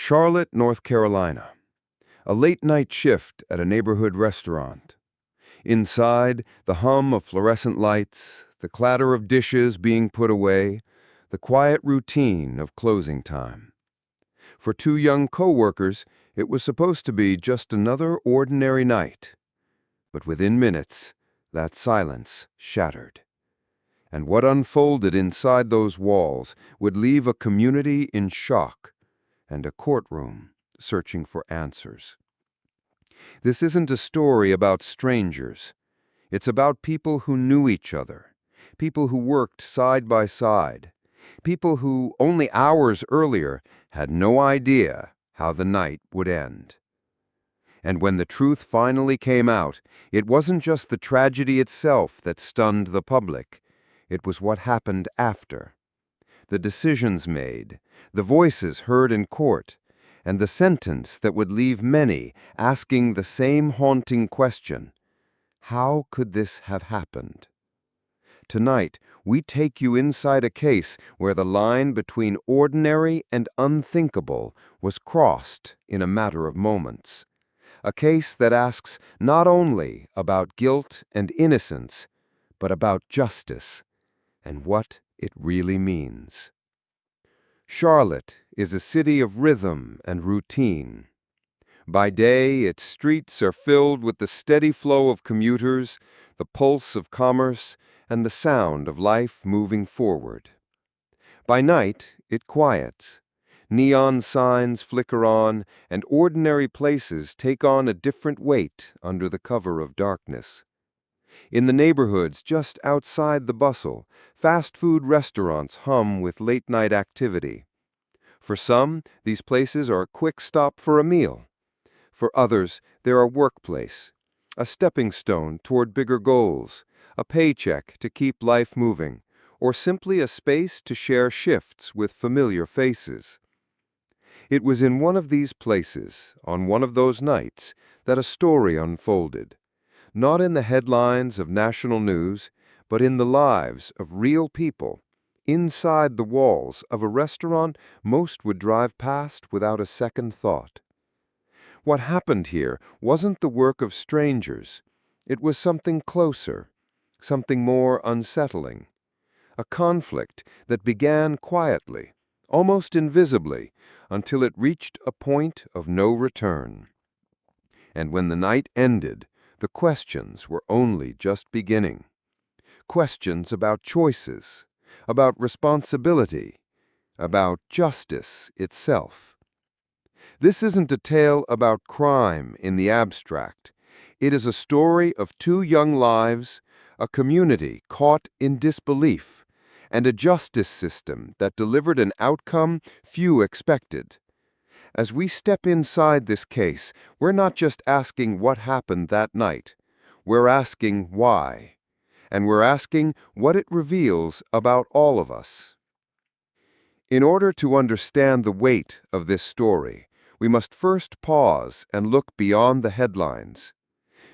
Charlotte, North Carolina. A late-night shift at a neighborhood restaurant. Inside, the hum of fluorescent lights, the clatter of dishes being put away, the quiet routine of closing time. For two young co-workers, it was supposed to be just another ordinary night. But within minutes, that silence shattered. And what unfolded inside those walls would leave a community in shock and a courtroom searching for answers. This isn't a story about strangers. It's about people who knew each other, people who worked side by side, people who, only hours earlier, had no idea how the night would end. And when the truth finally came out, it wasn't just the tragedy itself that stunned the public. It was what happened after. The decisions made, the voices heard in court, and the sentence that would leave many asking the same haunting question: how could this have happened? Tonight, we take you inside a case where the line between ordinary and unthinkable was crossed in a matter of moments. A case that asks not only about guilt and innocence, but about justice and what it really means. Charlotte is a city of rhythm and routine. By day, its streets are filled with the steady flow of commuters, the pulse of commerce, and the sound of life moving forward. By night, it quiets. Neon signs flicker on, and ordinary places take on a different weight under the cover of darkness. In the neighborhoods just outside the bustle, fast food restaurants hum with late-night activity. For some, these places are a quick stop for a meal. For others, they're a workplace, a stepping stone toward bigger goals, a paycheck to keep life moving, or simply a space to share shifts with familiar faces. It was in one of these places, on one of those nights, that a story unfolded. Not in the headlines of national news, but in the lives of real people, inside the walls of a restaurant most would drive past without a second thought. What happened here wasn't the work of strangers. It was something closer, something more unsettling. A conflict that began quietly, almost invisibly, until it reached a point of no return. And when the night ended, the questions were only just beginning. Questions about choices, about responsibility, about justice itself. This isn't a tale about crime in the abstract. It is a story of two young lives, a community caught in disbelief, and a justice system that delivered an outcome few expected. As we step inside this case, we're not just asking what happened that night. We're asking why. And we're asking what it reveals about all of us. In order to understand the weight of this story, we must first pause and look beyond the headlines.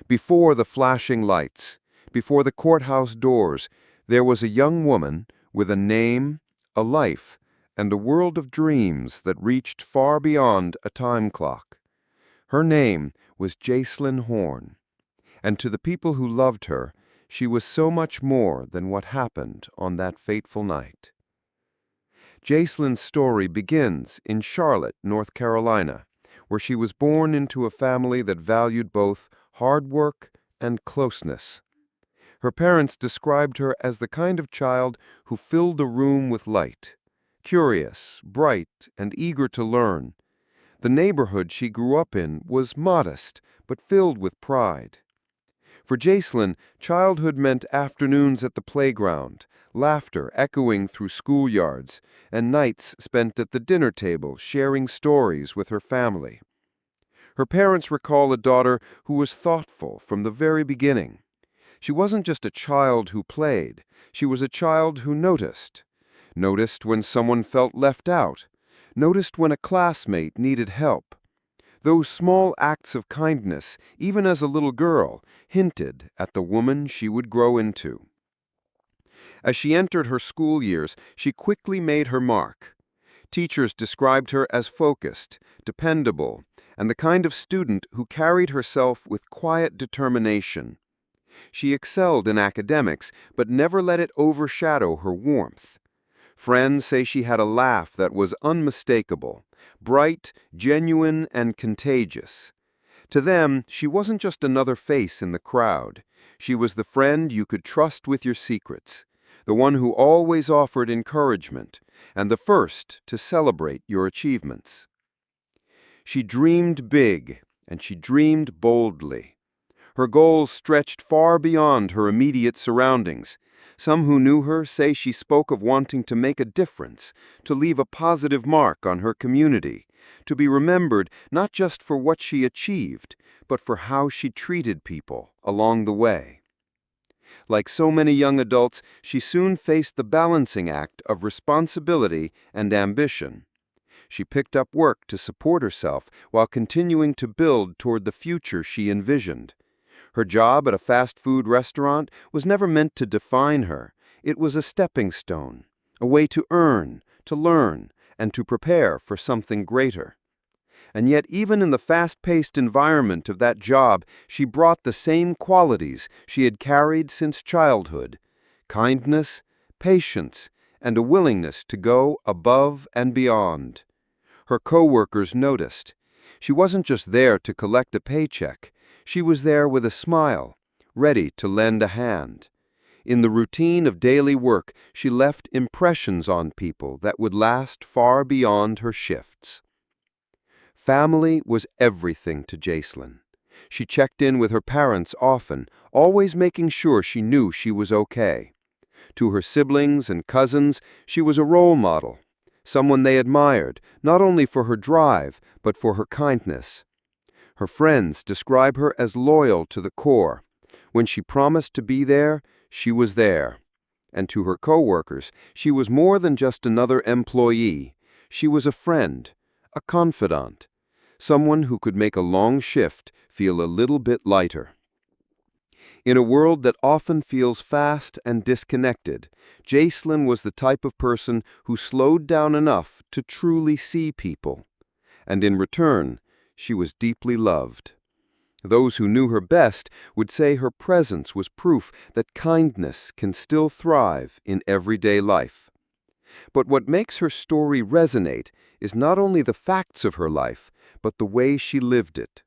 Before the flashing lights, before the courthouse doors, there was a young woman with a name, a life, and a world of dreams that reached far beyond a time clock. Her name was Jacelyn Horn, and to the people who loved her, she was so much more than what happened on that fateful night. Jacelyn's story begins in Charlotte, North Carolina, where she was born into a family that valued both hard work and closeness. Her parents described her as the kind of child who filled a room with light, curious, bright, and eager to learn. The neighborhood she grew up in was modest, but filled with pride. For Jacelyn, childhood meant afternoons at the playground, laughter echoing through schoolyards, and nights spent at the dinner table sharing stories with her family. Her parents recall a daughter who was thoughtful from the very beginning. She wasn't just a child who played, she was a child who noticed. Noticed when someone felt left out, noticed when a classmate needed help. Those small acts of kindness, even as a little girl, hinted at the woman she would grow into. As she entered her school years, she quickly made her mark. Teachers described her as focused, dependable, and the kind of student who carried herself with quiet determination. She excelled in academics, but never let it overshadow her warmth. Friends say she had a laugh that was unmistakable, bright, genuine, and contagious. To them, she wasn't just another face in the crowd. She was the friend you could trust with your secrets, the one who always offered encouragement, and the first to celebrate your achievements. She dreamed big, and she dreamed boldly. Her goals stretched far beyond her immediate surroundings. Some who knew her say she spoke of wanting to make a difference, to leave a positive mark on her community, to be remembered not just for what she achieved, but for how she treated people along the way. Like so many young adults, she soon faced the balancing act of responsibility and ambition. She picked up work to support herself while continuing to build toward the future she envisioned. Her job at a fast food restaurant was never meant to define her. It was a stepping stone, a way to earn, to learn, and to prepare for something greater. And yet, even in the fast-paced environment of that job, she brought the same qualities she had carried since childhood: kindness, patience, and a willingness to go above and beyond. Her coworkers noticed. She wasn't just there to collect a paycheck. She was there with a smile, ready to lend a hand. In the routine of daily work, she left impressions on people that would last far beyond her shifts. Family was everything to Jacelyn. She checked in with her parents often, always making sure she knew she was okay. To her siblings and cousins, she was a role model, someone they admired, not only for her drive, but for her kindness. Her friends describe her as loyal to the core. When she promised to be there, she was there. And to her coworkers, she was more than just another employee. She was a friend, a confidant, someone who could make a long shift feel a little bit lighter. In a world that often feels fast and disconnected, Jacelyn was the type of person who slowed down enough to truly see people. And in return, she was deeply loved. Those who knew her best would say her presence was proof that kindness can still thrive in everyday life. But what makes her story resonate is not only the facts of her life, but the way she lived it.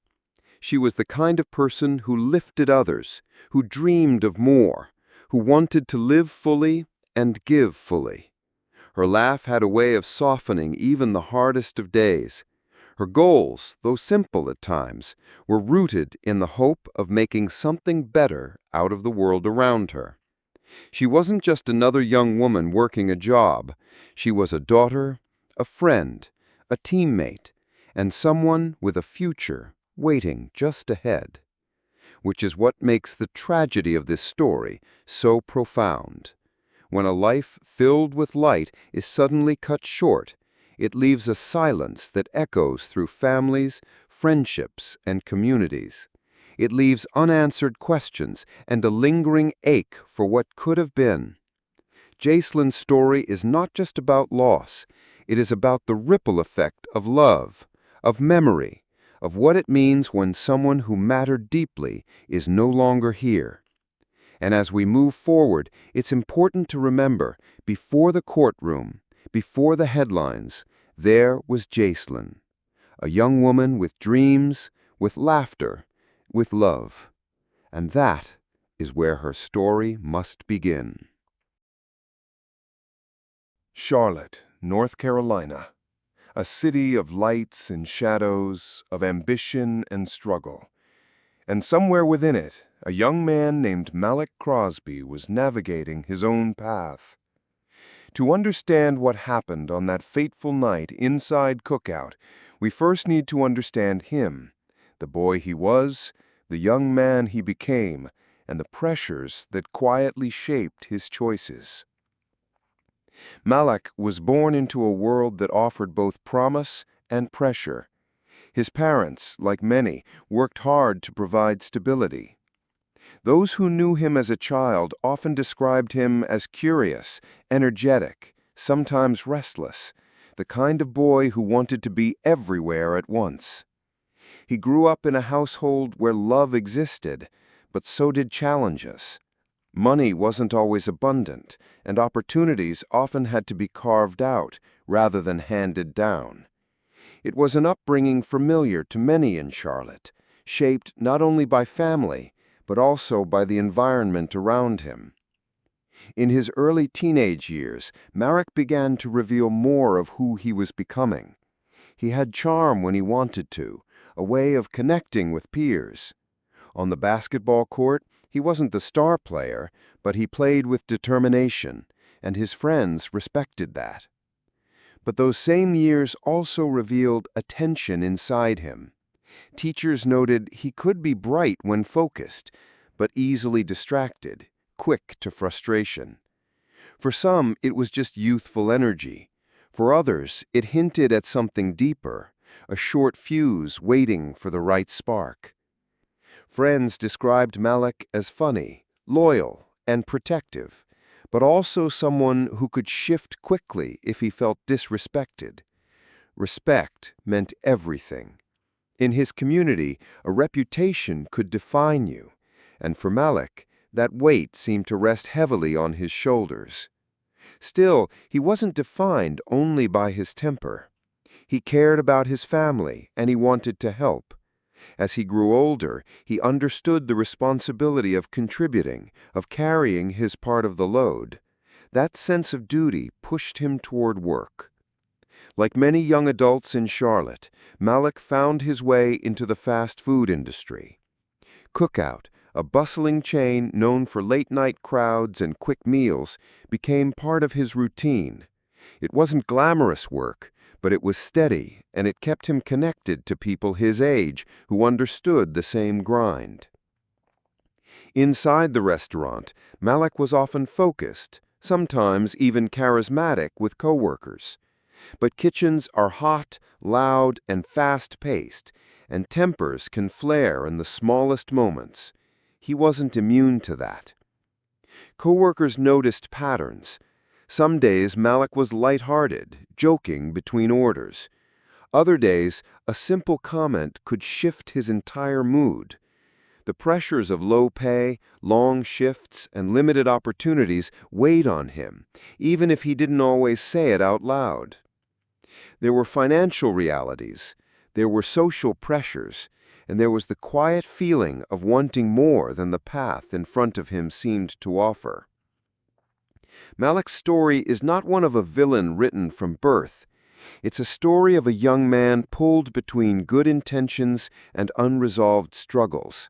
She was the kind of person who lifted others, who dreamed of more, who wanted to live fully and give fully. Her laugh had a way of softening even the hardest of days. Her goals, though simple at times, were rooted in the hope of making something better out of the world around her. She wasn't just another young woman working a job. She was a daughter, a friend, a teammate, and someone with a future waiting just ahead. Which is what makes the tragedy of this story so profound. When a life filled with light is suddenly cut short, it leaves a silence that echoes through families, friendships, and communities. It leaves unanswered questions and a lingering ache for what could have been. Jacelyn's story is not just about loss. It is about the ripple effect of love, of memory, of what it means when someone who mattered deeply is no longer here. And as we move forward, it's important to remember, before the courtroom, before the headlines, there was Jacelyn, a young woman with dreams, with laughter, with love. And that is where her story must begin. Charlotte, North Carolina, a city of lights and shadows, of ambition and struggle. And somewhere within it, a young man named Malik Crosby was navigating his own path. To understand what happened on that fateful night inside Cookout, we first need to understand him, the boy he was, the young man he became, and the pressures that quietly shaped his choices. Malik was born into a world that offered both promise and pressure. His parents, like many, worked hard to provide stability. Those who knew him as a child often described him as curious, energetic, sometimes restless. the kind of boy who wanted to be everywhere at once. He grew up in a household where love existed, but so did challenges. Money wasn't always abundant, and opportunities often had to be carved out rather than handed down. It was an upbringing familiar to many in Charlotte, shaped not only by family, but also by the environment around him. In his early teenage years, Marek began to reveal more of who he was becoming. He had charm when he wanted to, a way of connecting with peers. On the basketball court, he wasn't the star player, but he played with determination, and his friends respected that. But those same years also revealed a tension inside him. Teachers noted he could be bright when focused, but easily distracted, quick to frustration. For some, it was just youthful energy. For others, it hinted at something deeper, a short fuse waiting for the right spark. Friends described Malek as funny, loyal, and protective, but also someone who could shift quickly if he felt disrespected. Respect meant everything. In his community, a reputation could define you, and for Malek, that weight seemed to rest heavily on his shoulders. Still, he wasn't defined only by his temper. He cared about his family, and he wanted to help. As he grew older, he understood the responsibility of contributing, of carrying his part of the load. That sense of duty pushed him toward work. Like many young adults in Charlotte, Malek found his way into the fast food industry. Cookout, a bustling chain known for late-night crowds and quick meals, became part of his routine. It wasn't glamorous work, but it was steady, and it kept him connected to people his age who understood the same grind. Inside the restaurant, Malek was often focused, sometimes even charismatic with coworkers. But kitchens are hot, loud, and fast-paced, and tempers can flare in the smallest moments. He wasn't immune to that. Coworkers noticed patterns. Some days Malek was lighthearted, joking between orders. Other days, a simple comment could shift his entire mood. The pressures of low pay, long shifts, and limited opportunities weighed on him, even if he didn't always say it out loud. There were financial realities, there were social pressures, and there was the quiet feeling of wanting more than the path in front of him seemed to offer. Malek's story is not one of a villain written from birth. It's a story of a young man pulled between good intentions and unresolved struggles.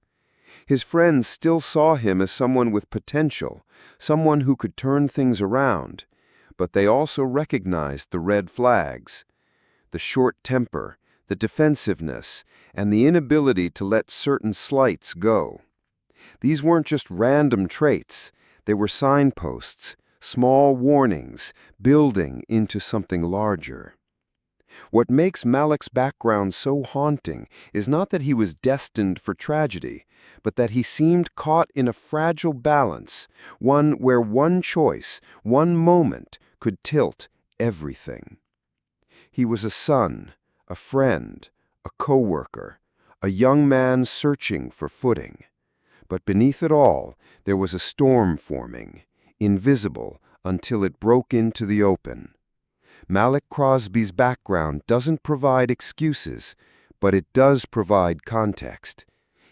His friends still saw him as someone with potential, someone who could turn things around, but they also recognized the red flags: the short temper, the defensiveness, and the inability to let certain slights go. These weren't just random traits, they were signposts, small warnings, building into something larger. What makes Malek's background so haunting is not that he was destined for tragedy, but that he seemed caught in a fragile balance, one where one choice, one moment, could tilt everything. He was a son, a friend, a coworker, a young man searching for footing. But beneath it all, there was a storm forming, invisible until it broke into the open. Malek Crosby's background doesn't provide excuses, but it does provide context.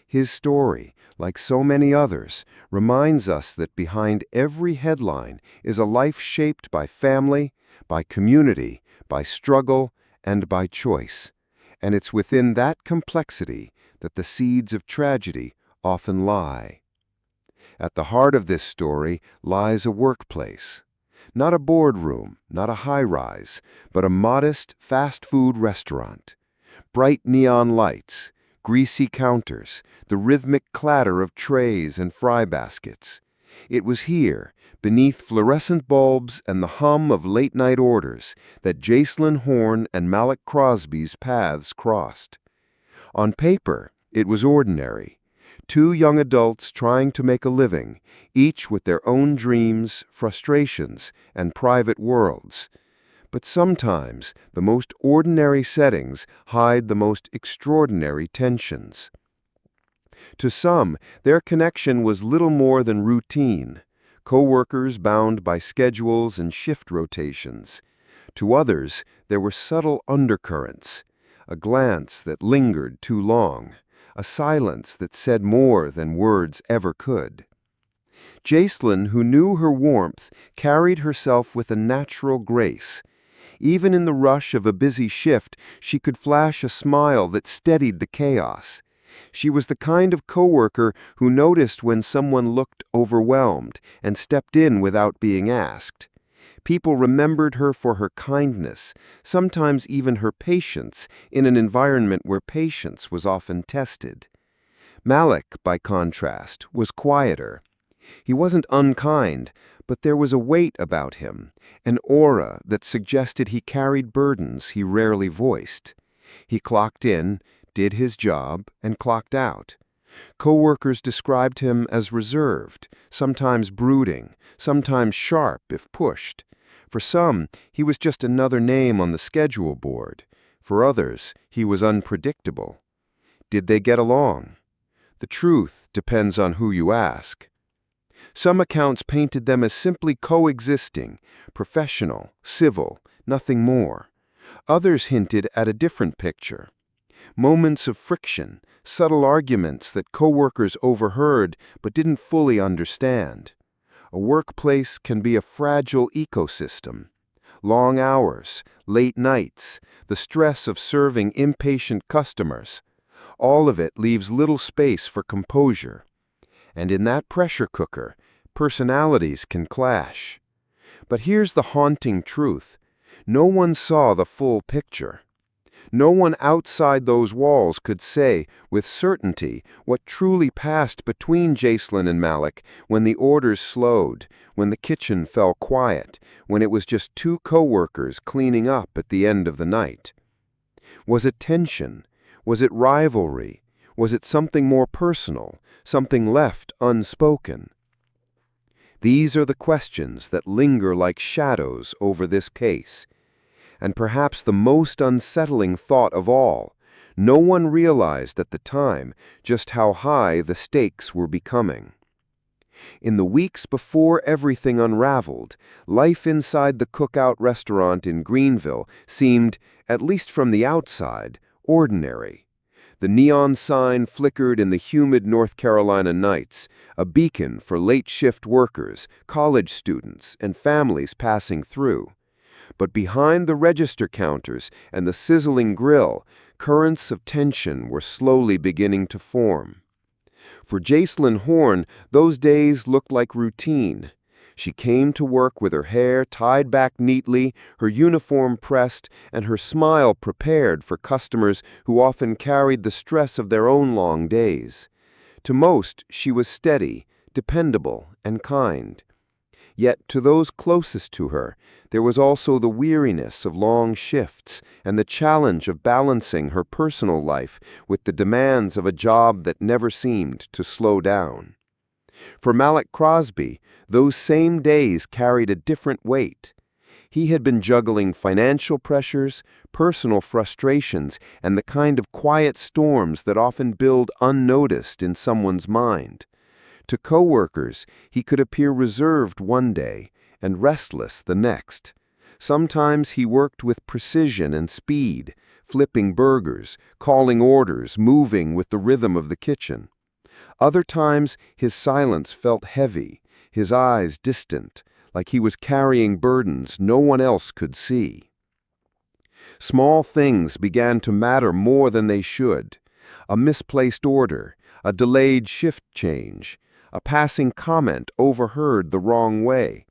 His story, like so many others, reminds us that behind every headline is a life shaped by family, by community, by struggle, and by choice. And it's within that complexity that the seeds of tragedy often lie. At the heart of this story lies a workplace. Not a boardroom, not a high-rise, but a modest fast food restaurant. Bright neon lights, greasy counters, the rhythmic clatter of trays and fry baskets. It was here, beneath fluorescent bulbs and the hum of late-night orders, that Jacelyn Horn and Malek Crosby's paths crossed. On paper, it was ordinary. Two young adults trying to make a living, each with their own dreams, frustrations, and private worlds. But sometimes the most ordinary settings hide the most extraordinary tensions. To some, their connection was little more than routine, co-workers bound by schedules and shift rotations. To others, there were subtle undercurrents, a glance that lingered too long, a silence that said more than words ever could. Jacelyn, who knew her warmth, carried herself with a natural grace. Even in the rush of a busy shift, she could flash a smile that steadied the chaos. She was the kind of coworker who noticed when someone looked overwhelmed and stepped in without being asked. People remembered her for her kindness, sometimes even her patience, in an environment where patience was often tested. Malik, by contrast, was quieter. He wasn't unkind, but there was a weight about him, an aura that suggested he carried burdens he rarely voiced. He clocked in, did his job, and clocked out. Coworkers described him as reserved, sometimes brooding, sometimes sharp if pushed. For some, he was just another name on the schedule board. For others, he was unpredictable. Did they get along? The truth depends on who you ask. Some accounts painted them as simply coexisting, professional, civil, nothing more. Others hinted at a different picture. Moments of friction, subtle arguments that coworkers overheard but didn't fully understand. A workplace can be a fragile ecosystem. Long hours, late nights, the stress of serving impatient customers. All of it leaves little space for composure. And in that pressure cooker, personalities can clash. But here's the haunting truth. No one saw the full picture. No one outside those walls could say with certainty what truly passed between Jacelyn and Malik when the orders slowed, when the kitchen fell quiet, when it was just two coworkers cleaning up at the end of the night. Was it tension? Was it rivalry? Was it something more personal, something left unspoken? These are the questions that linger like shadows over this case. And perhaps the most unsettling thought of all, no one realized at the time just how high the stakes were becoming. In the weeks before everything unraveled, life inside the cookout restaurant in Greenville seemed, at least from the outside, ordinary. The neon sign flickered in the humid North Carolina nights, a beacon for late-shift workers, college students, and families passing through. But behind the register counters and the sizzling grill, currents of tension were slowly beginning to form. For Jacelyn Horn, those days looked like routine. She came to work with her hair tied back neatly, her uniform pressed, and her smile prepared for customers who often carried the stress of their own long days. To most, she was steady, dependable, and kind. Yet to those closest to her, there was also the weariness of long shifts and the challenge of balancing her personal life with the demands of a job that never seemed to slow down. For Malik Crosby, those same days carried a different weight. He had been juggling financial pressures, personal frustrations, and the kind of quiet storms that often build unnoticed in someone's mind. To coworkers, he could appear reserved one day and restless the next. Sometimes he worked with precision and speed, flipping burgers, calling orders, moving with the rhythm of the kitchen. Other times, his silence felt heavy, his eyes distant, like he was carrying burdens no one else could see. Small things began to matter more than they should. A misplaced order, a delayed shift change, a passing comment overheard the wrong way.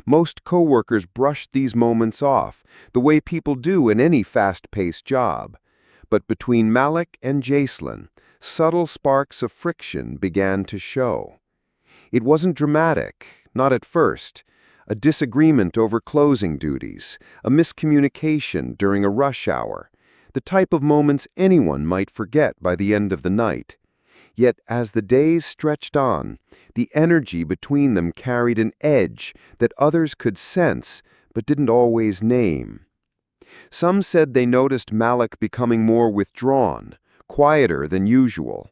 Most coworkers brushed these moments off, the way people do in any fast-paced job. But between Malik and Jacelyn, subtle sparks of friction began to show. It wasn't dramatic, not at first. A disagreement over closing duties, a miscommunication during a rush hour, the type of moments anyone might forget by the end of the night. Yet as the days stretched on, the energy between them carried an edge that others could sense but didn't always name. Some said they noticed Malik becoming more withdrawn, quieter than usual.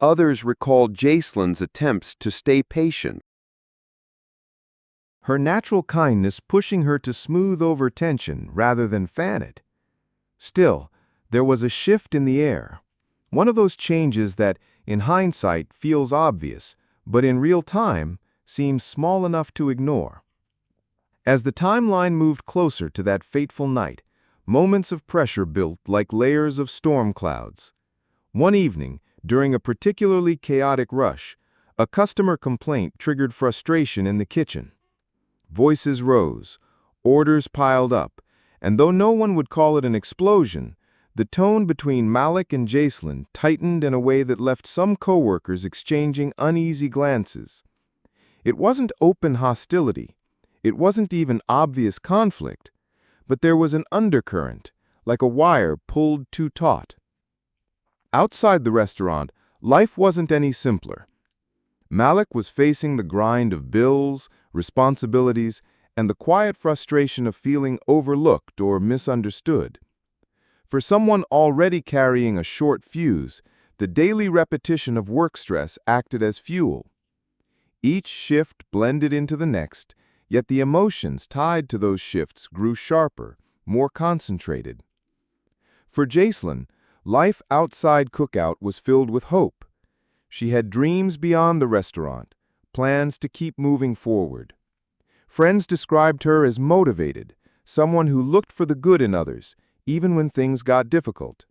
Others recalled Jacelyn's attempts to stay patient. Her natural kindness pushing her to smooth over tension rather than fan it. Still, there was a shift in the air. One of those changes that, in hindsight, feels obvious, but in real time, seems small enough to ignore. As the timeline moved closer to that fateful night, moments of pressure built like layers of storm clouds. One evening, during a particularly chaotic rush, a customer complaint triggered frustration in the kitchen. Voices rose, orders piled up, and though no one would call it an explosion, the tone between Malik and Jacelyn tightened in a way that left some coworkers exchanging uneasy glances. It wasn't open hostility. It wasn't even obvious conflict, but there was an undercurrent, like a wire pulled too taut. Outside the restaurant, life wasn't any simpler. Malik was facing the grind of bills, responsibilities, and the quiet frustration of feeling overlooked or misunderstood. For someone already carrying a short fuse, the daily repetition of work stress acted as fuel. Each shift blended into the next, yet the emotions tied to those shifts grew sharper, more concentrated. For Jacelyn, life outside Cookout was filled with hope. She had dreams beyond the restaurant, plans to keep moving forward. Friends described her as motivated, someone who looked for the good in others, even when things got difficult.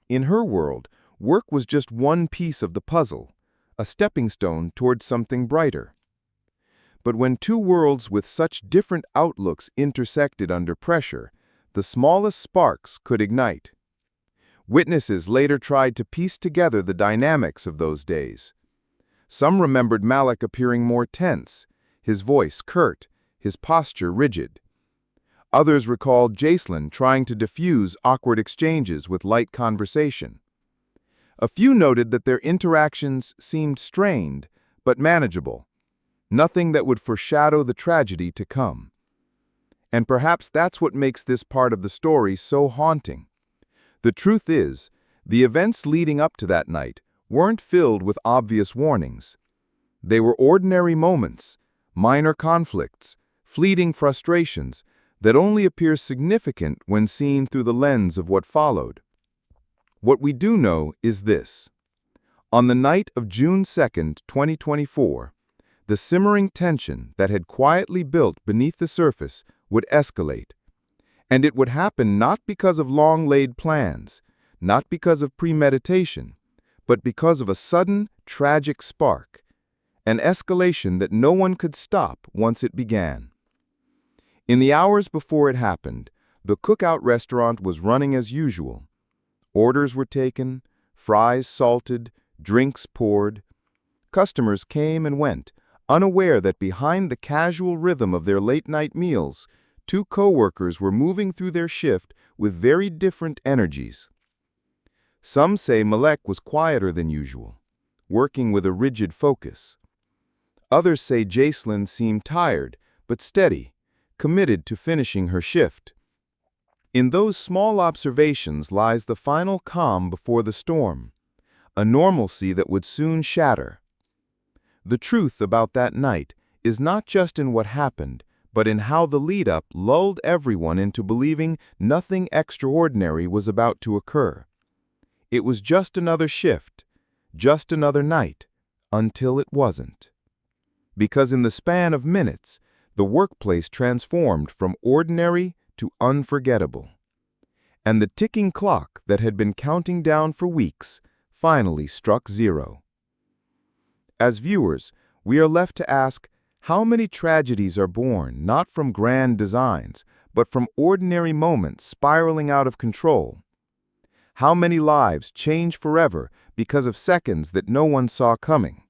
In her world, work was just one piece of the puzzle, a stepping stone towards something brighter. But when two worlds with such different outlooks intersected under pressure, the smallest sparks could ignite. Witnesses later tried to piece together the dynamics of those days. Some remembered Malik appearing more tense, his voice curt, his posture rigid. Others recalled Jacelyn trying to diffuse awkward exchanges with light conversation. A few noted that their interactions seemed strained, but manageable. Nothing that would foreshadow the tragedy to come. And perhaps that's what makes this part of the story so haunting. The truth is, the events leading up to that night weren't filled with obvious warnings. They were ordinary moments, minor conflicts, fleeting frustrations that only appear significant when seen through the lens of what followed. What we do know is this. On the night of June 2, 2024, the simmering tension that had quietly built beneath the surface would escalate. And it would happen not because of long-laid plans, not because of premeditation, but because of a sudden, tragic spark, an escalation that no one could stop once it began. In the hours before it happened, the Cookout restaurant was running as usual. Orders were taken, fries salted, drinks poured. Customers came and went, unaware that behind the casual rhythm of their late-night meals, two coworkers were moving through their shift with very different energies. Some say Malek was quieter than usual, working with a rigid focus. Others say Jacelyn seemed tired, but steady, committed to finishing her shift. In those small observations lies the final calm before the storm, a normalcy that would soon shatter. The truth about that night is not just in what happened, but in how the lead-up lulled everyone into believing nothing extraordinary was about to occur. It was just another shift, just another night, until it wasn't. Because in the span of minutes, the workplace transformed from ordinary to unforgettable. And the ticking clock that had been counting down for weeks finally struck zero. As viewers, we are left to ask, how many tragedies are born not from grand designs, but from ordinary moments spiraling out of control? How many lives change forever because of seconds that no one saw coming?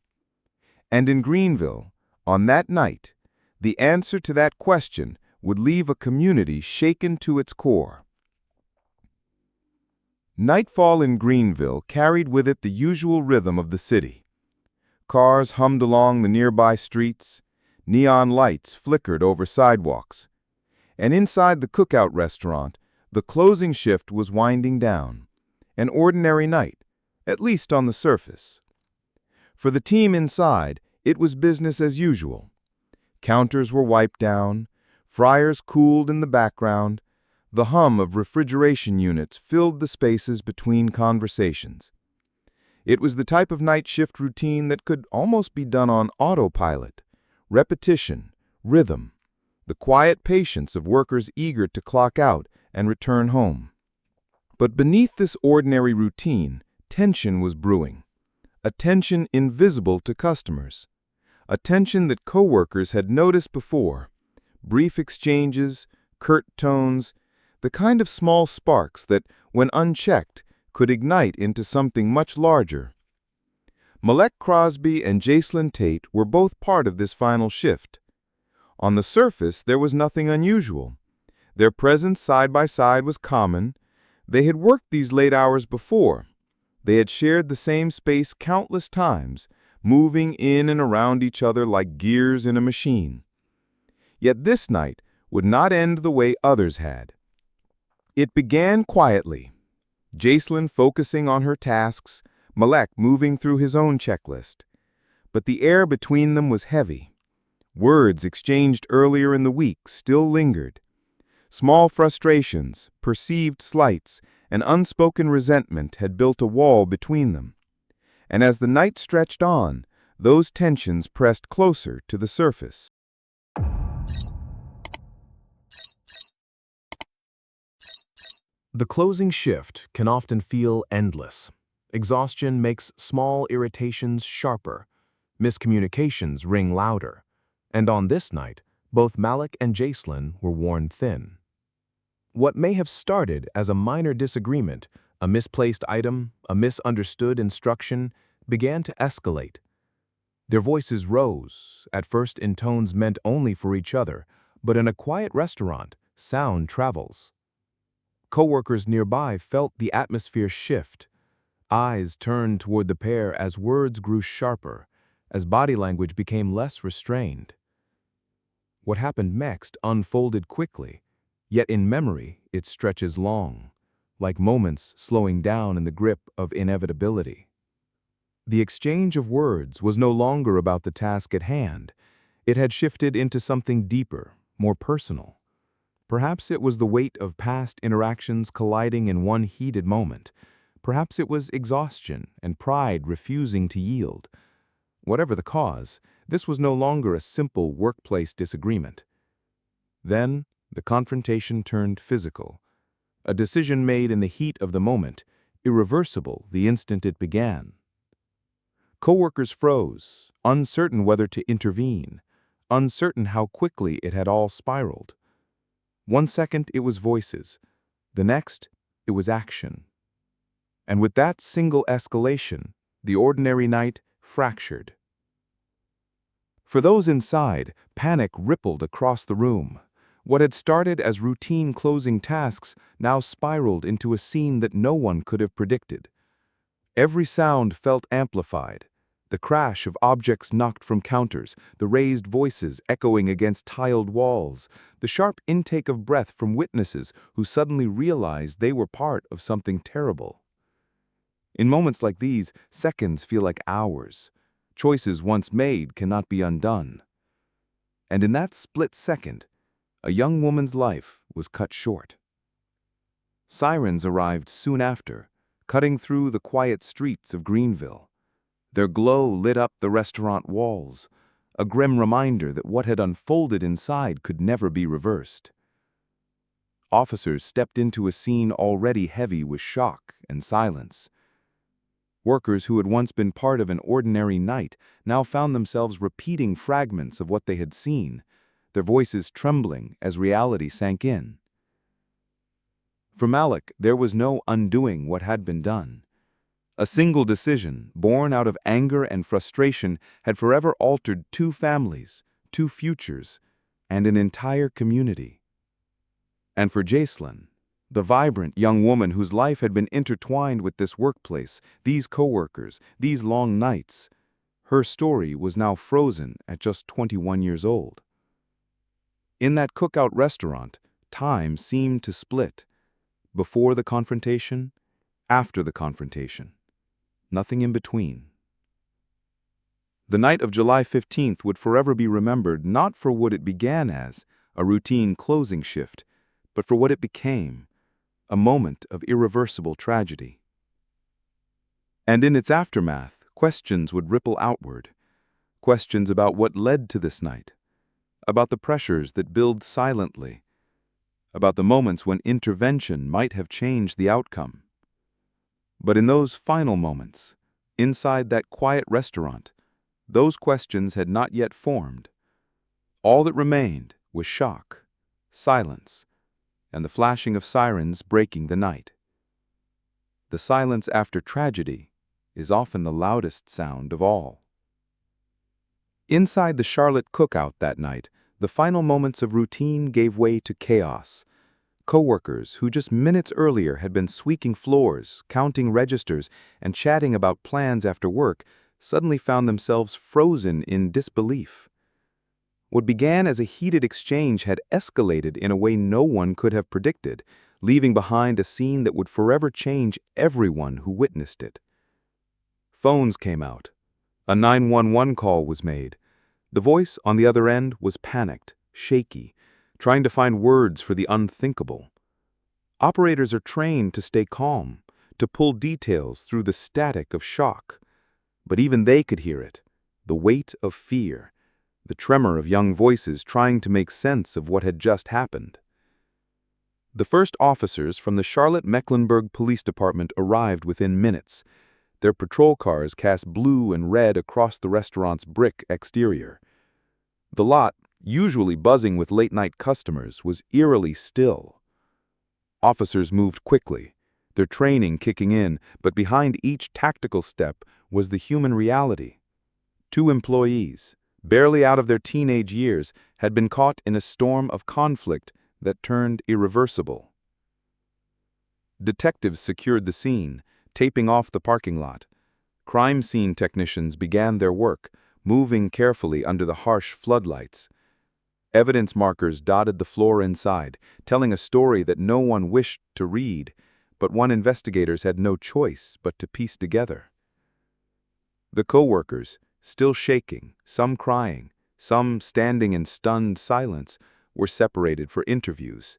And in Greenville, on that night, the answer to that question would leave a community shaken to its core. Nightfall in Greenville carried with it the usual rhythm of the city. Cars hummed along the nearby streets, neon lights flickered over sidewalks, and inside the Cookout restaurant, The closing shift was winding down. An ordinary night, at least on the surface. For the team inside, it was business as usual. Counters were wiped down, fryers cooled in the background, the hum of refrigeration units filled the spaces between conversations. It was the type of night shift routine that could almost be done on autopilot. Repetition, rhythm, the quiet patience of workers eager to clock out and return home. But beneath this ordinary routine, tension was brewing. A tension invisible to customers. A tension that coworkers had noticed before. Brief exchanges, curt tones, the kind of small sparks that, when unchecked, could ignite into something much larger. Malek Crosby and Jacelyn Tate were both part of this final shift. On the surface, there was nothing unusual. Their presence side by side was common. They had worked these late hours before. They had shared the same space countless times, moving in and around each other like gears in a machine. Yet this night would not end the way others had. It began quietly, Jacelyn focusing on her tasks, Malek moving through his own checklist. But the air between them was heavy. Words exchanged earlier in the week still lingered. Small frustrations, perceived slights, and unspoken resentment had built a wall between them. And as the night stretched on, those tensions pressed closer to the surface. The closing shift can often feel endless. Exhaustion makes small irritations sharper. Miscommunications ring louder. And on this night, both Malek and Jacelyn were worn thin. What may have started as a minor disagreement, a misplaced item, a misunderstood instruction, began to escalate. Their voices rose, at first in tones meant only for each other, but in a quiet restaurant, sound travels. Coworkers nearby felt the atmosphere shift. Eyes turned toward the pair as words grew sharper, as body language became less restrained. What happened next unfolded quickly, yet in memory it stretches long, like moments slowing down in the grip of inevitability. The exchange of words was no longer about the task at hand. It had shifted into something deeper, more personal. Perhaps it was the weight of past interactions colliding in one heated moment. Perhaps it was exhaustion and pride refusing to yield. Whatever the cause, this was no longer a simple workplace disagreement. Then, the confrontation turned physical. A decision made in the heat of the moment, irreversible the instant it began. Coworkers froze, uncertain whether to intervene, uncertain how quickly it had all spiraled. One second it was voices, the next it was action. And with that single escalation, the ordinary night fractured. For those inside, panic rippled across the room. What had started as routine closing tasks now spiraled into a scene that no one could have predicted. Every sound felt amplified. The crash of objects knocked from counters, the raised voices echoing against tiled walls, the sharp intake of breath from witnesses who suddenly realized they were part of something terrible. In moments like these, seconds feel like hours. Choices once made cannot be undone. And in that split second, a young woman's life was cut short. Sirens arrived soon after, cutting through the quiet streets of Greenville. Their glow lit up the restaurant walls, a grim reminder that what had unfolded inside could never be reversed. Officers stepped into a scene already heavy with shock and silence. Workers who had once been part of an ordinary night now found themselves repeating fragments of what they had seen, their voices trembling as reality sank in. For Malek, there was no undoing what had been done. A single decision, born out of anger and frustration, had forever altered two families, two futures, and an entire community. And for Jacelyn, the vibrant young woman whose life had been intertwined with this workplace, these coworkers, these long nights, her story was now frozen at just 21 years old. In that cookout restaurant, time seemed to split. Before the confrontation, after the confrontation. Nothing in between. The night of July 15th would forever be remembered not for what it began as, a routine closing shift, but for what it became, a moment of irreversible tragedy. And in its aftermath, questions would ripple outward. Questions about what led to this night, about the pressures that build silently, about the moments when intervention might have changed the outcome. But in those final moments, inside that quiet restaurant, those questions had not yet formed. All that remained was shock, silence, and the flashing of sirens breaking the night. The silence after tragedy is often the loudest sound of all. Inside the Charlotte cookout that night, the final moments of routine gave way to chaos. Coworkers who just minutes earlier had been sweeping floors, counting registers, and chatting about plans after work suddenly found themselves frozen in disbelief. What began as a heated exchange had escalated in a way no one could have predicted, leaving behind a scene that would forever change everyone who witnessed it. Phones came out. A 911 call was made. The voice on the other end was panicked, shaky, trying to find words for the unthinkable. Operators are trained to stay calm, to pull details through the static of shock. But even they could hear it, the weight of fear, the tremor of young voices trying to make sense of what had just happened. The first officers from the Charlotte-Mecklenburg Police Department arrived within minutes. Their patrol cars cast blue and red across the restaurant's brick exterior. The lot, usually buzzing with late-night customers, was eerily still. Officers moved quickly, their training kicking in, but behind each tactical step was the human reality. 2 employees, barely out of their teenage years, had been caught in a storm of conflict that turned irreversible. Detectives secured the scene, taping off the parking lot. Crime scene technicians began their work, moving carefully under the harsh floodlights. Evidence markers dotted the floor inside, telling a story that no one wished to read, but one investigators had no choice but to piece together. The co-workers, still shaking, some crying, some standing in stunned silence, were separated for interviews.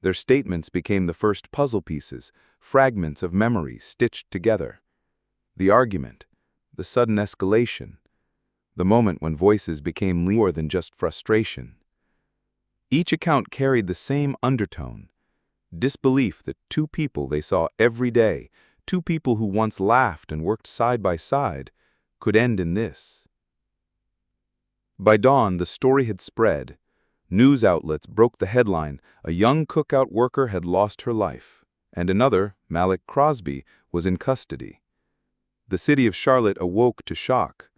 Their statements became the first puzzle pieces, fragments of memory stitched together. The argument, the sudden escalation, the moment when voices became more than just frustration. Each account carried the same undertone, disbelief that 2 people they saw every day, 2 people who once laughed and worked side by side, could end in this. By dawn, the story had spread. News outlets broke the headline, a young cookout worker had lost her life, and another, Malik Crosby, was in custody. The city of Charlotte awoke to shock.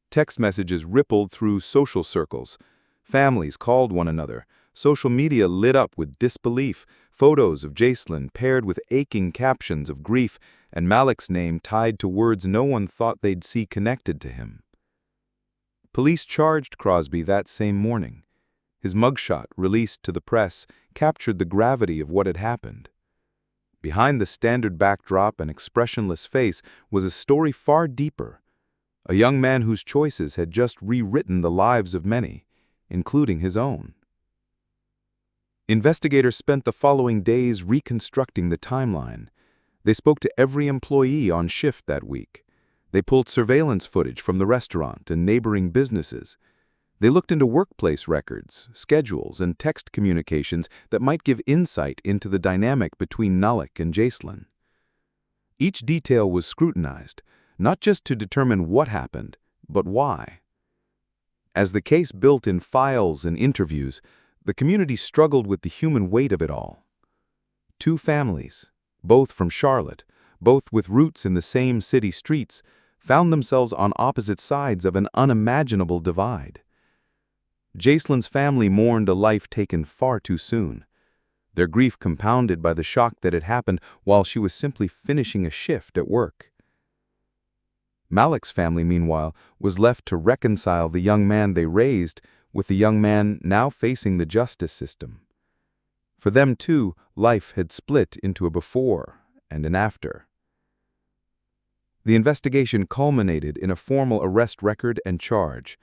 Text messages rippled through social circles. Families called one another. Social media lit up with disbelief, photos of Jacelyn paired with aching captions of grief, and Malik's name tied to words no one thought they'd see connected to him. Police charged Crosby that same morning. His mugshot, released to the press, captured the gravity of what had happened. Behind the standard backdrop and expressionless face was a story far deeper. A young man whose choices had just rewritten the lives of many, including his own. Investigators spent the following days reconstructing the timeline. They spoke to every employee on shift that week. They pulled surveillance footage from the restaurant and neighboring businesses. They looked into workplace records, schedules, and text communications that might give insight into the dynamic between Malik and Jacelyn. Each detail was scrutinized, not just to determine what happened, but why. As the case built in files and interviews, the community struggled with the human weight of it all. 2 families, both from Charlotte, both with roots in the same city streets, found themselves on opposite sides of an unimaginable divide. Jacelyn's family mourned a life taken far too soon, their grief compounded by the shock that had happened while she was simply finishing a shift at work. Malik's family, meanwhile, was left to reconcile the young man they raised with the young man now facing the justice system. For them, too, Life had split into a before and an after. The investigation culminated in a formal arrest record and charge.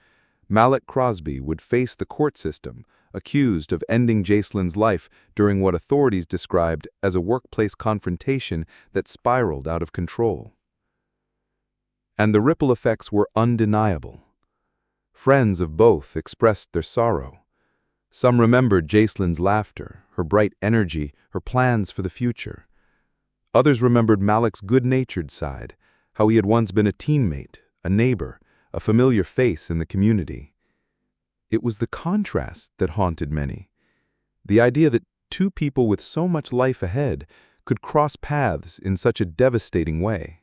Malik Crosby would face the court system, accused of ending Jacelyn's life during what authorities described as a workplace confrontation that spiraled out of control. And the ripple effects were undeniable. Friends of both expressed their sorrow. Some remembered Jacelyn's laughter, her bright energy, her plans for the future. Others remembered Malik's good-natured side, how he had once been a teammate, a neighbor, a familiar face in the community. It was the contrast that haunted many. The idea that two people with so much life ahead could cross paths in such a devastating way.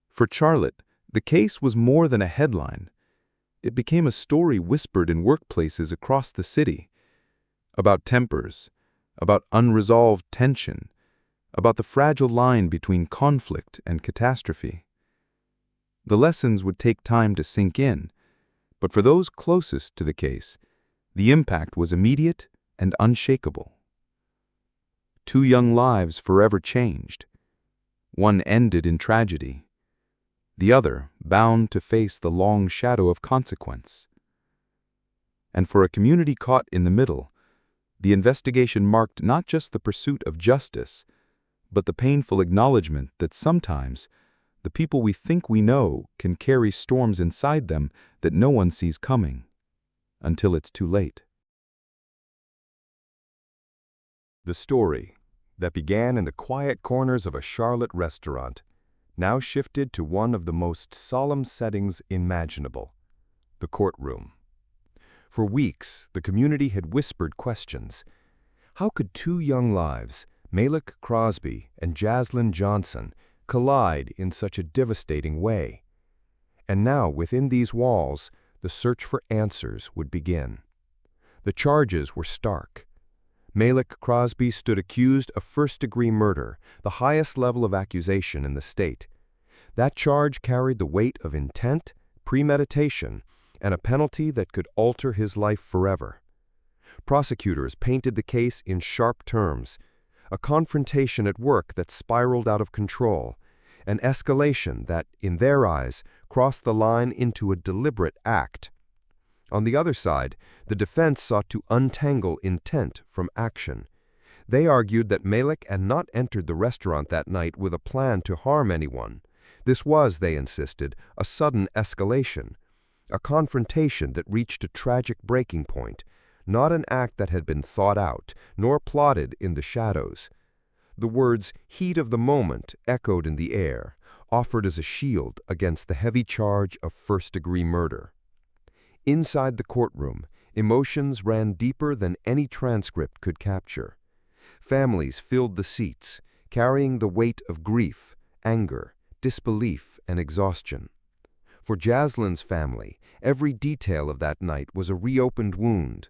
For Charlotte, the case was more than a headline. It became a story whispered in workplaces across the city, about tempers, about unresolved tension, about the fragile line between conflict and catastrophe. The lessons would take time to sink in, but for those closest to the case, the impact was immediate and unshakable. Two young lives forever changed. One ended in tragedy, the other bound to face the long shadow of consequence. And for a community caught in the middle, the investigation marked not just the pursuit of justice, but the painful acknowledgement that sometimes the people we think we know can carry storms inside them that no one sees coming, until it's too late. The story that began in the quiet corners of a Charlotte restaurant now shifted to one of the most solemn settings imaginable, the courtroom. For weeks, the community had whispered questions. How could two young lives, Malik Crosby and Jacelyn Johnson, collide in such a devastating way? And now, within these walls, the search for answers would begin. The charges were stark. Malik Crosby stood accused of first-degree murder, the highest level of accusation in the state. That charge carried the weight of intent, premeditation, and a penalty that could alter his life forever. Prosecutors painted the case in sharp terms: a confrontation at work that spiraled out of control, an escalation that, in their eyes, crossed the line into a deliberate act. On the other side, the defense sought to untangle intent from action. They argued that Malik had not entered the restaurant that night with a plan to harm anyone. This was, they insisted, a sudden escalation, a confrontation that reached a tragic breaking point, not an act that had been thought out, nor plotted in the shadows. The words "heat of the moment" echoed in the air, offered as a shield against the heavy charge of first-degree murder. Inside the courtroom, emotions ran deeper than any transcript could capture. Families filled the seats, carrying the weight of grief, anger, disbelief, and exhaustion. For Jacelyn's family, every detail of that night was a reopened wound.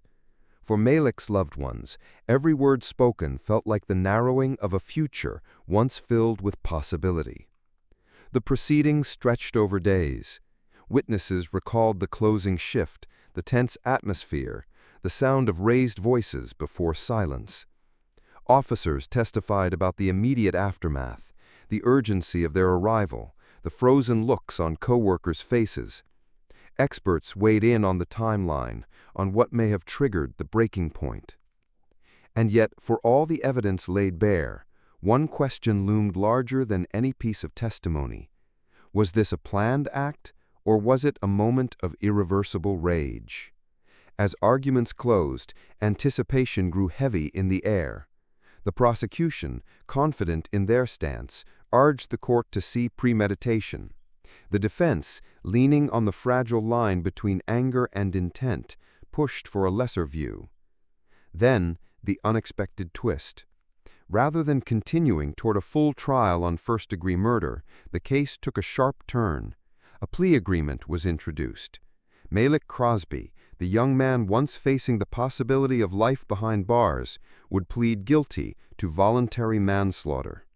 For Malik's loved ones, every word spoken felt like the narrowing of a future once filled with possibility. The proceedings stretched over days. Witnesses recalled the closing shift, the tense atmosphere, the sound of raised voices before silence. Officers testified about the immediate aftermath, the urgency of their arrival, the frozen looks on co-workers' faces. Experts weighed in on the timeline, on what may have triggered the breaking point. And yet, for all the evidence laid bare, one question loomed larger than any piece of testimony. Was this a planned act, or was it a moment of irreversible rage? As arguments closed, anticipation grew heavy in the air. The prosecution, confident in their stance, urged the court to see premeditation. The defense, leaning on the fragile line between anger and intent, pushed for a lesser view. Then, the unexpected twist. Rather than continuing toward a full trial on first-degree murder, the case took a sharp turn. A plea agreement was introduced. Malik Crosby, the young man once facing the possibility of life behind bars, would plead guilty to voluntary manslaughter.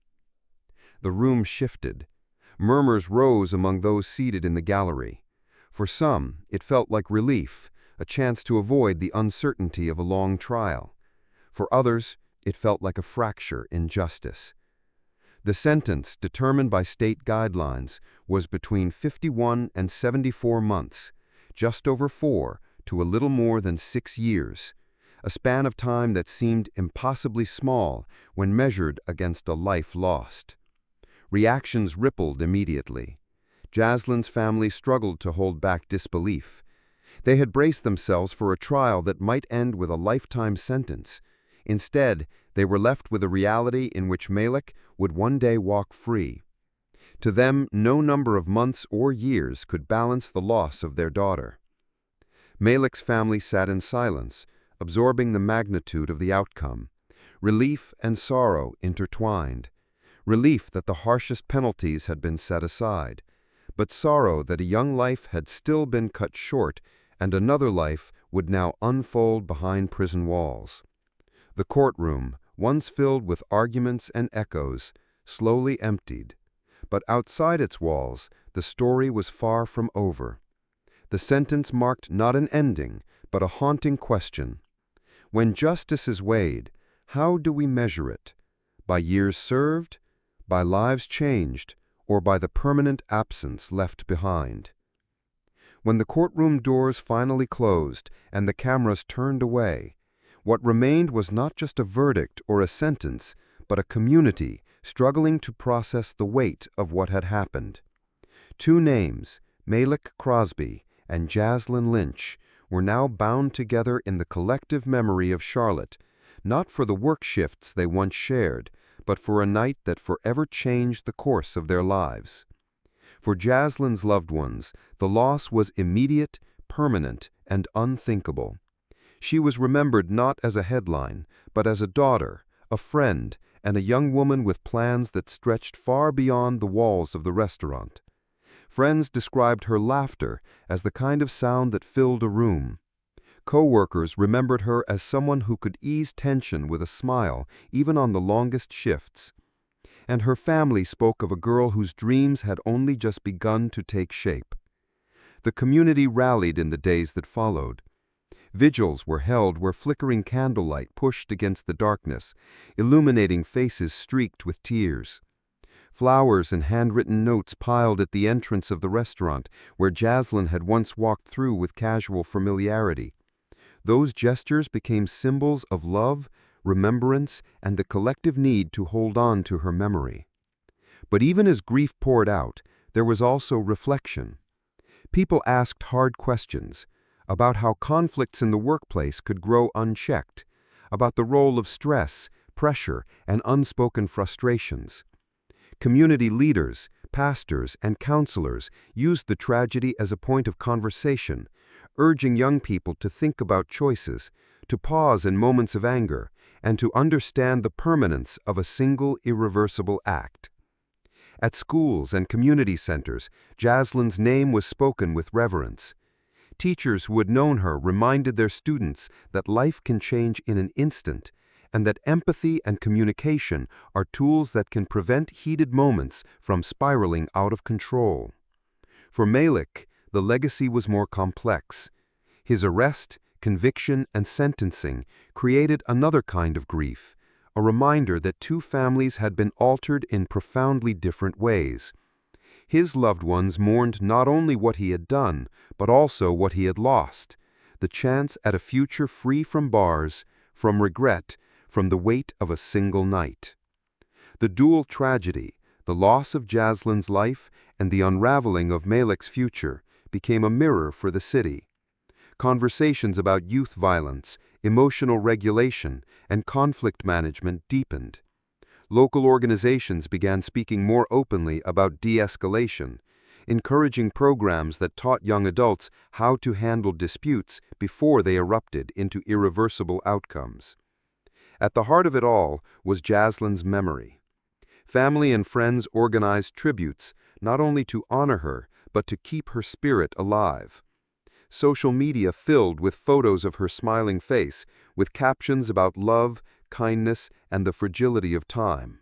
The room shifted. Murmurs rose among those seated in the gallery. For some, it felt like relief, a chance to avoid the uncertainty of a long trial. For others, It felt like a fracture in justice. The sentence, determined by state guidelines, was between 51 and 74 months, just over 4 to a little more than 6 years, a span of time that seemed impossibly small when measured against a life lost. Reactions rippled immediately. Jaslyn's family struggled to hold back disbelief. They had braced themselves for a trial that might end with a lifetime sentence. Instead, they were left with a reality in which Malik would one day walk free. To them, no number of months or years could balance the loss of their daughter. Malik's family sat in silence, absorbing the magnitude of the outcome. Relief and sorrow intertwined. Relief that the harshest penalties had been set aside, but sorrow that a young life had still been cut short and another life would now unfold behind prison walls. The courtroom, once filled with arguments and echoes, slowly emptied. But outside its walls, the story was far from over. The sentence marked not an ending, but a haunting question. When justice is weighed, how do we measure it? By years served, by lives changed, or by the permanent absence left behind? When the courtroom doors finally closed and the cameras turned away, what remained was not just a verdict or a sentence, but a community struggling to process the weight of what had happened. Two names, Malik Crosby and Jaslyn Lynch, were now bound together in the collective memory of Charlotte, not for the work shifts they once shared, but for a night that forever changed the course of their lives. For Jaslyn's loved ones, the loss was immediate, permanent, and unthinkable. She was remembered not as a headline, but as a daughter, a friend, and a young woman with plans that stretched far beyond the walls of the restaurant. Friends described her laughter as the kind of sound that filled a room. Co-workers remembered her as someone who could ease tension with a smile, even on the longest shifts. And her family spoke of a girl whose dreams had only just begun to take shape. The community rallied in the days that followed. Vigils were held where flickering candlelight pushed against the darkness, illuminating faces streaked with tears. Flowers and handwritten notes piled at the entrance of the restaurant where Jaslyn had once walked through with casual familiarity. Those gestures became symbols of love, remembrance, and the collective need to hold on to her memory. But even as grief poured out, there was also reflection. People asked hard questions about how conflicts in the workplace could grow unchecked, about the role of stress, pressure, and unspoken frustrations. Community leaders, pastors, and counselors used the tragedy as a point of conversation, urging young people to think about choices, to pause in moments of anger, and to understand the permanence of a single irreversible act. At schools and community centers, Jaslyn's name was spoken with reverence. Teachers who had known her reminded their students that life can change in an instant, and that empathy and communication are tools that can prevent heated moments from spiraling out of control. For Malik, the legacy was more complex. His arrest, conviction, and sentencing created another kind of grief, a reminder that two families had been altered in profoundly different ways. His loved ones mourned not only what he had done, but also what he had lost, the chance at a future free from bars, from regret, from the weight of a single night. The dual tragedy, the loss of Jaslyn's life and the unraveling of Malik's future, became a mirror for the city. Conversations about youth violence, emotional regulation, and conflict management deepened. Local organizations began speaking more openly about de-escalation, encouraging programs that taught young adults how to handle disputes before they erupted into irreversible outcomes. At the heart of it all was Jaslyn's memory. Family and friends organized tributes, not only to honor her, but to keep her spirit alive. Social media filled with photos of her smiling face, with captions about love, kindness, and the fragility of time.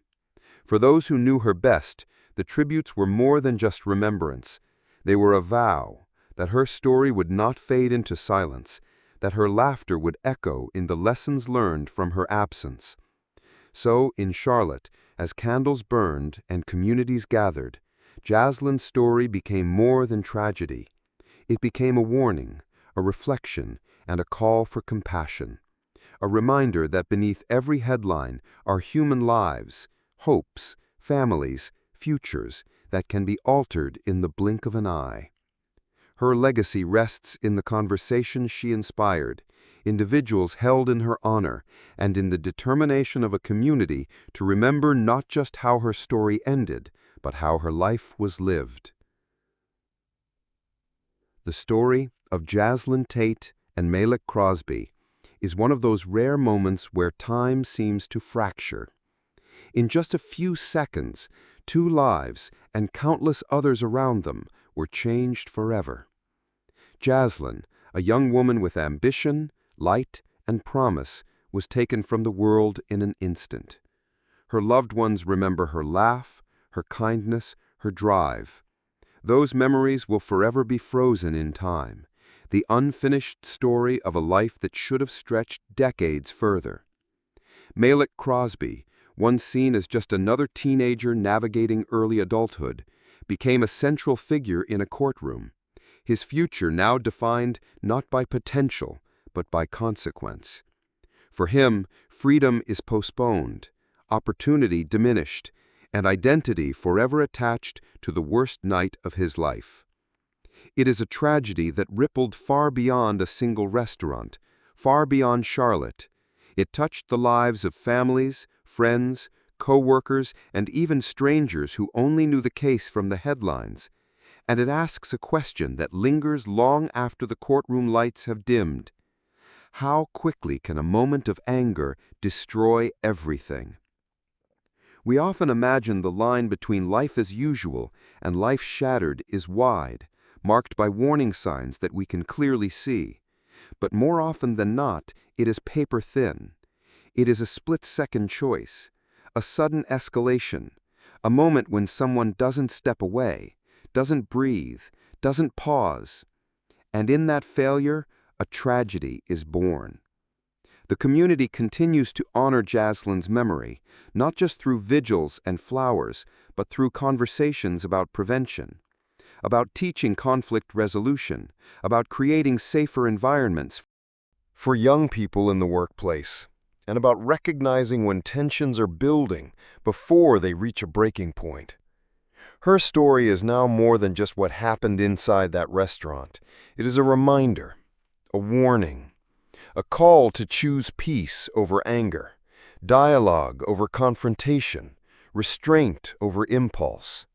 For those who knew her best, the tributes were more than just remembrance. They were a vow that her story would not fade into silence, that her laughter would echo in the lessons learned from her absence. So, in Charlotte, as candles burned and communities gathered, Jaslyn's story became more than tragedy. It became a warning, a reflection, and a call for compassion. A reminder that beneath every headline are human lives, hopes, families, futures that can be altered in the blink of an eye. Her legacy rests in the conversations she inspired, individuals held in her honor, and in the determination of a community to remember not just how her story ended, but how her life was lived. The story of Jaslyn Tate and Malek Crosby is one of those rare moments where time seems to fracture. In just a few seconds, 2 lives and countless others around them were changed forever. Jaslyn, a young woman with ambition, light, and promise, was taken from the world in an instant. Her loved ones remember her laugh, her kindness, her drive. Those memories will forever be frozen in time, the unfinished story of a life that should have stretched decades further. Malek Crosby, once seen as just another teenager navigating early adulthood, became a central figure in a courtroom, his future now defined not by potential, but by consequence. For him, freedom is postponed, opportunity diminished, and identity forever attached to the worst night of his life. It is a tragedy that rippled far beyond a single restaurant, far beyond Charlotte. It touched the lives of families, friends, co-workers, and even strangers who only knew the case from the headlines. And it asks a question that lingers long after the courtroom lights have dimmed. How quickly can a moment of anger destroy everything? We often imagine the line between life as usual and life shattered is wide, marked by warning signs that we can clearly see. But more often than not, it is paper thin. It is a split-second choice, a sudden escalation, a moment when someone doesn't step away, doesn't breathe, doesn't pause. And in that failure, a tragedy is born. The community continues to honor Jaslyn's memory, not just through vigils and flowers, but through conversations about prevention, about teaching conflict resolution, about creating safer environments For young people in the workplace, and about recognizing when tensions are building before they reach a breaking point. Her story is now more than just what happened inside that restaurant. It is a reminder, a warning, a call to choose peace over anger, dialogue over confrontation, restraint over impulse.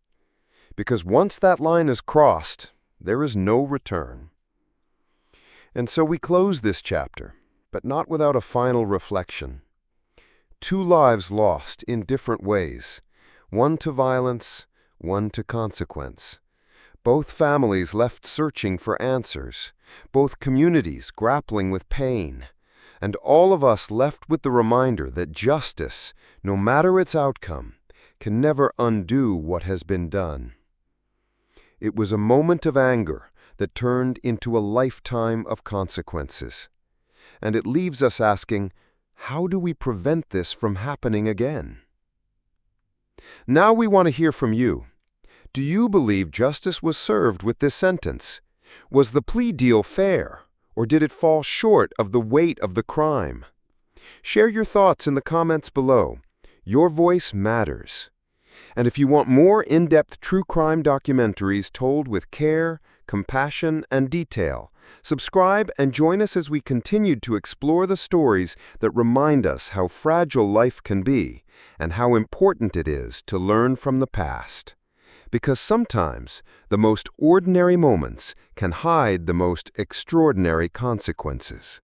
Because once that line is crossed, there is no return. And so we close this chapter, but not without a final reflection. 2 lives lost in different ways, one to violence, one to consequence. Both families left searching for answers, both communities grappling with pain, and all of us left with the reminder that justice, no matter its outcome, can never undo what has been done. It was a moment of anger that turned into a lifetime of consequences. And it leaves us asking, how do we prevent this from happening again? Now we want to hear from you. Do you believe justice was served with this sentence? Was the plea deal fair, or did it fall short of the weight of the crime? Share your thoughts in the comments below. Your voice matters. And if you want more in-depth true crime documentaries told with care, compassion, and detail, subscribe and join us as we continue to explore the stories that remind us how fragile life can be and how important it is to learn from the past. Because sometimes the most ordinary moments can hide the most extraordinary consequences.